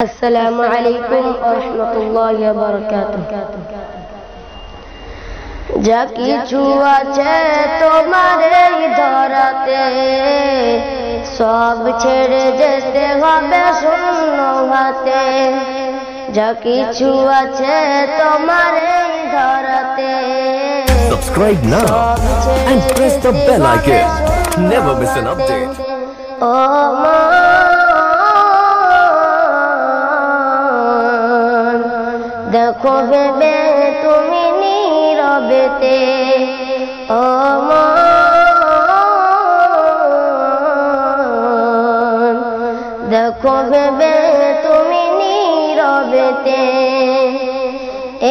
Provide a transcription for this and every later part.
আসসালামু আলাইকুম ওয়া রাহমাতুল্লাহি ওয়া বারাকাতুহু। যা কিছু আছে তোমার এই ধরাতে, সব ছেড়ে যেতে হবে শূন্য হাতে। যা কিছু আছে তোমার এই ধরাতে, Subscribe now and press the bell icon. Never miss an update. ও দেখো ভেবে তুমি নীরবেতে, ও দেখো ভেবে তুমি নীরবেতে।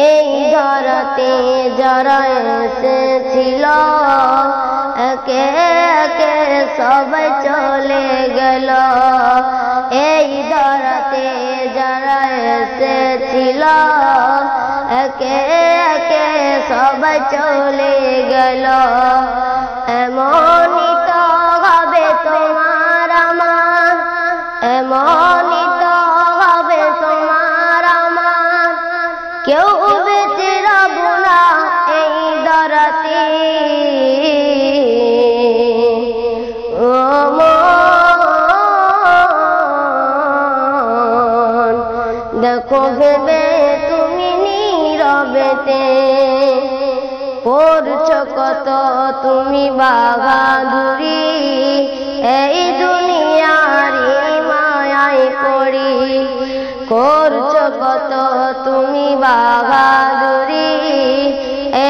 এই ধরাতে যারা এসেছিল, একে একে সবাই চলে গেল। এই ধরাতে যারা এসেছিল, একে একে সবাই চলে গেল। এমনই তো হবে তোমার আমার, এমনই তো হবে তোমার আমার। কেউ বেঁচে রব না এই ধরাতে। ও মন দেখো ভেবে তুমি নীরবেতে। করছো কত তুমি বাহাদুরি, এই দুনিয়ারি মায়ায় পড়ি। করছো কত তুমি বাহাদুরি,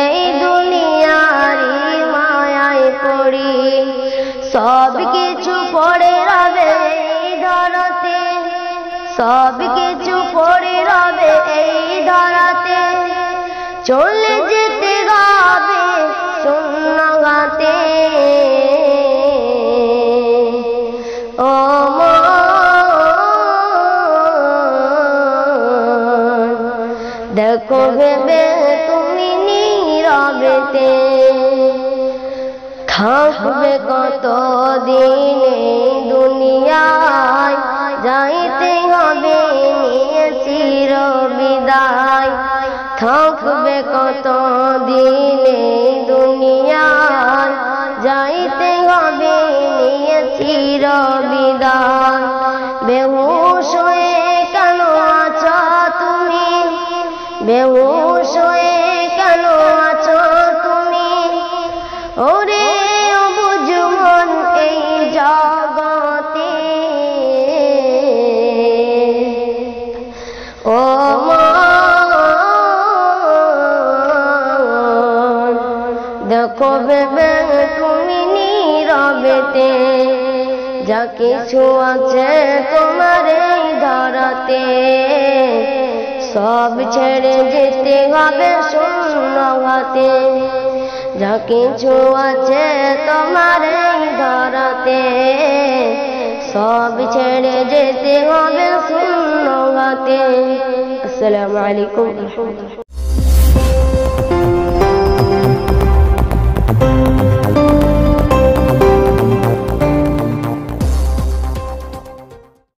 এই দুনিয়ারি মায়ায় পড়ি। সব কিছু পড়ে রবে এই ধরাতে, সব কিছু পড়ে রবে এই ধরাতে। চলে যেতে হবে শূন্য হাতে। ও দেখো ভেবে তুমি নীরবেতে। থাকবে কত দিন দুনিয়ায়, যাইতে হবে নিয়ে চির বিদায়। থাকবে কত দিন দুনিয়ায়, যাইতে হবে নিয়ে চির বিদায়। বেহুশ হয়ে কেন আছো তুমি, বেহুশ হয়ে কেন আছো তুমি। ওরে অবুঝ মন এই জগতে, ও মন দেখো ভেবে তুমি নীরবেতে। যা কিছু আছে তোমার এই ধরাতে, সব ছেড়ে যেতে হবে শূন্য হাতে। যা কিছু আছে তোমার এই ধরাতে, সব ছেড়ে যেতে হবে শূন্য হাতে। আসসালামু আলাইকুম ওয়া রাহমাতুল্লাহ।